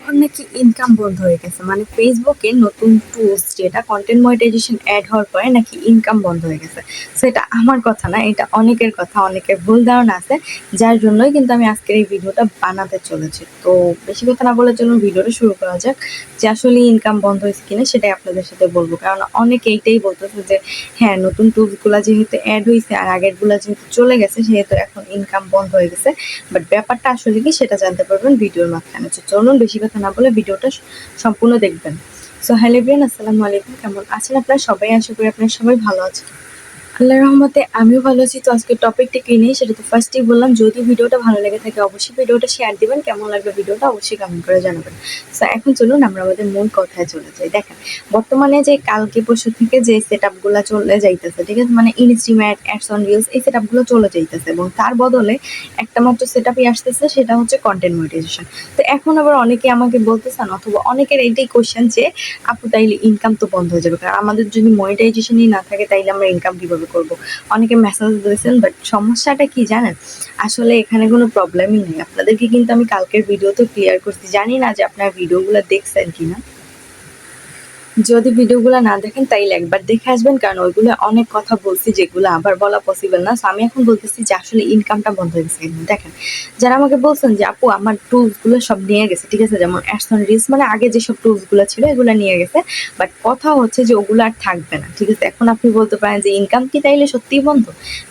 এখন নাকি ইনকাম বন্ধ হয়ে গেছে, মানে ফেসবুকে নতুন টুলস যেটা কন্টেন্ট মনিটাইজেশন অ্যাড হওয়ার পরে নাকি ইনকাম বন্ধ হয়ে গেছে। সো এটা আমার কথা না, এটা অনেকের কথা, অনেকের ভুল ধারণা আছে, যার জন্যই কিন্তু আমি আজকের এই ভিডিওটা বানাতে চলেছি। তো বেশি কথা না বলে চলুন ভিডিওটা শুরু করা যাক, যে আসলে ইনকাম বন্ধ হয়েছে কিনা সেটাই আপনাদের সাথে বলবো। কারণ অনেকে এইটাই বলতেছে যে হ্যাঁ, নতুন টুলসগুলো যেহেতু অ্যাড হয়েছে আর আগেরগুলো যেহেতু চলে গেছে সেহেতু এখন ইনকাম বন্ধ হয়ে গেছে। বাট ব্যাপারটা আসলে কি সেটা জানতে পারবেন ভিডিওর মাঝখানে। তো চলুন বেশি কথা না বলে ভিডিওটা সম্পূর্ণ দেখবেন। সো হ্যালো এভরিওয়ান, আসসালামু আলাইকুম। কেমন আছেন আপনারা সবাই? আশা করি আপনারা সবাই ভালো আছেন। আল্লাহর রহমতে আমিও ভালো আছি। তো আজকের টপিকটা কি নিয়ে সেটা তো ফার্স্টেই বললাম। যদি ভিডিওটা ভালো লেগে থাকে অবশ্যই ভিডিওটা শেয়ার দিবেন, কেমন লাগবে ভিডিওটা অবশ্যই কমেন্ট করে জানাবেন। সো এখন চলুন আমরা আমাদের মূল কথায় চলে যাই। দেখেন, বর্তমানে যে কালকে পরশু থেকে যে সেট আপগুলো চলে যাইতেছে, ঠিক আছে, মানে ইনস্ট্রিমেট, অ্যাডস অন রিলস, এই সেট আপগুলো চলে যাইতেছে এবং তার বদলে একটা মাত্র সেট আপই আসতেছে, সেটা হচ্ছে কন্টেন্ট মনিটাইজেশন। তো এখন আবার অনেকে আমাকে বলতেছেন, অথবা অনেকের এইটাই কোয়েশ্চেন যে আপু তাইলে ইনকাম তো বন্ধ হয়ে যাবে, কারণ আমাদের যদি মনিটাইজেশনই না থাকে তাইলে আমরা ইনকাম কিভাবে করব? অনেকে মেসেজ দিয়েছেন, বাট সমস্যাটা কি জানেন? আসলে এখানে কোনো প্রবলেমই নেই। আপনাদেরকে কিন্তু আমি কালকের ভিডিওতে ক্লিয়ার করছি। জানি না যে আপনার ভিডিওগুলো দেখছেন কিনা। যদি ভিডিওগুলো না দেখেন তাইলে একবার দেখে আসবেন, কারণ ওইগুলো অনেক কথা বলছি যেগুলো আবার বলা পসিবল না। সো আমি এখন বলতেছি যে আসলে ইনকামটা বন্ধ হয়ে গেছে কেন। দেখেন, যারা আমাকে বলছেন যে আপু আমার টুলসগুলো সব নিয়ে গেছে, ঠিক আছে, যেমন অ্যাডস অন রিলস, মানে আগে যেসব টুলসগুলো ছিল এগুলো নিয়ে গেছে, বাট কথা হচ্ছে যে ওগুলো আর থাকবে না, ঠিক আছে। এখন আপনি বলতে পারেন যে ইনকাম কি তাইলে সত্যিই বন্ধ?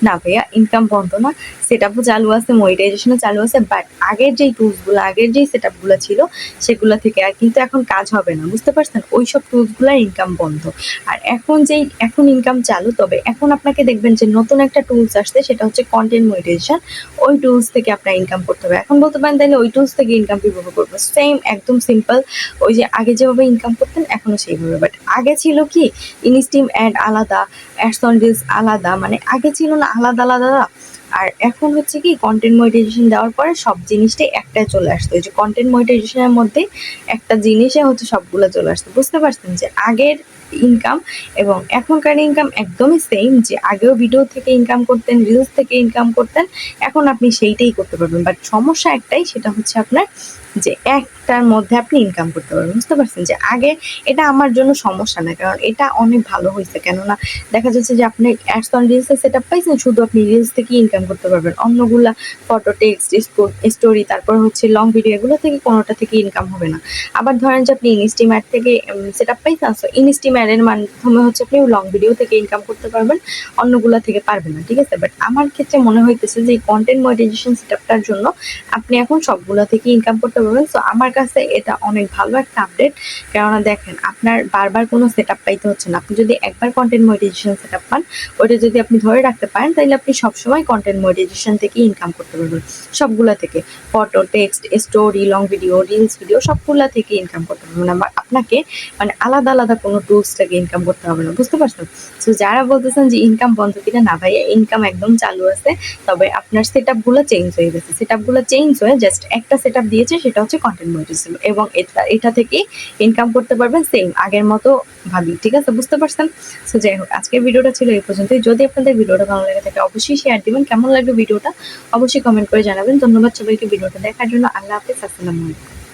না ভাইয়া, ইনকাম বন্ধ না। সেট আপও চালু আছে, মনিটাইজেশনও চালু আছে, বাট আগের যেই টুলসগুলো, আগের যেই সেট আপগুলো ছিল সেগুলো থেকে আর কিন্তু এখন কাজ হবে না, বুঝতে পারছেন? ওইসব টুলসগুলোর ইনকাম বন্ধ। আর এখন ইনকাম চালু, তবে এখন আপনাকে দেখবেন যে নতুন একটা টুলস আসছে, সেটা হচ্ছে কন্টেন্ট মনিটাইজেশন। ওই টুলস থেকে আপনার ইনকাম করতে হবে। এখন বলতে পারেন তাহলে ওই টুলস থেকে ইনকাম কিভাবে করবো? সেম, একদম সিম্পল। ওই যে আগে যেভাবে ইনকাম করতেন এখনো সেইভাবে। বাট আগে ছিল কি, ইনস্টিম অ্যাড আলাদা, অ্যাডস অন রিলস আলাদা, মানে আগে ছিল না আলাদা আলাদা। আর এখন হচ্ছে কি, কন্টেন্ট মনিটাইজেশন দেওয়ার পরে সব জিনিসটাই একটাই চলে আসতো। এই যে কন্টেন্ট মনিটাইজেশনের মধ্যে একটা জিনিসে হচ্ছে সবগুলো চলে আসতো, বুঝতে পারছেন? যে আগের ইনকাম এবং এখনকার ইনকাম একদমই সেম। যে আগেও ভিডিও থেকে ইনকাম করতেন, রিলস থেকে ইনকাম করতেন, এখন আপনি সেইটাই করতে পারবেন। বাট সমস্যা একটাই, সেটা হচ্ছে আপনার যে একটার মধ্যে আপনি ইনকাম করতে পারবেন, বুঝতে পারছেন? যে আগে, এটা আমার জন্য সমস্যা না, কারণ এটা অনেক ভালো হয়েছে। কেননা দেখা যাচ্ছে যে আপনি অ্যাডস অন রিলসের সেট আপ পাইছেন, শুধু আপনি রিলস থেকে ইনকাম করতে পারবেন। অন্যগুলা ফটো, টেক্সট, স্টোরি, তারপর হচ্ছে লং ভিডিও, এগুলো থেকে কোনোটা থেকে ইনকাম হবে না। আবার ধরেন যে আপনি ইনস্টিম্যাট থেকে সেট আপ পাইছেন, সো ইনস্টিম্যাটের মাধ্যমে হচ্ছে আপনি লং ভিডিও থেকে ইনকাম করতে পারবেন, অন্যগুলা থেকে পারবেন না, ঠিক আছে। বাট আমার ক্ষেত্রে মনে হইতেছে যে কন্টেন্ট মনিটাইজেশন সেট আপটার জন্য আপনি এখন সবগুলা থেকে ইনকাম করতে পারবেন। সো আমার কাছে এটা অনেক ভালো একটা আপডেট। কেননা দেখেন, আপনার বারবার কোনো সেট আপ পাইতে হচ্ছে না। আপনি যদি একবার কন্টেন্ট মনিটাইজেশন সেট আপ পান, ওটা যদি আপনি ধরে রাখতে পারেন, তাহলে আপনি সবসময় কন্টেন্ট মনিটাইজেশন থেকে ইনকাম করতে পারবেন। সবগুলা থেকে, photo, text, story, long video, reels video, সবগুলা থেকে ইনকাম করতে পারবেন। আপনাকে মানে আলাদা আলাদা কোনো টুলস থেকে ইনকাম করতে হবে না, বুঝতে পারছেন? সো যারা বলতেছেন যে ইনকাম বন্ধ কিনা, না ভাইয়া, ইনকাম একদম চালু আছে। তবে আপনার সেট আপগুলো চেঞ্জ হয়ে গেছে। সেট আপগুলো চেঞ্জ হয়ে জাস্ট একটা সেট আপ দিয়েছে, সেটা হচ্ছে কন্টেন্ট মনিটাইজেশন, এবং এটা থেকে ইনকাম করতে পারবেন সেম আগের মতো ভাবেই, ঠিক আছে, বুঝতে পারছেন? সো যাই হোক, আজকের ভিডিওটা ছিল এই পর্যন্তই। যদি আপনাদের ভিডিওটা ভালো লেগে থাকে অবশ্যই শেয়ার দিবেন, কেমন লাগবে ভিডিওটা অবশ্যই কমেন্ট করে জানাবেন। ধন্যবাদ সবাইকে ভিডিওটা দেখার জন্য। আল্লাহ হাফেজ, আসসালামু আলাইকুম।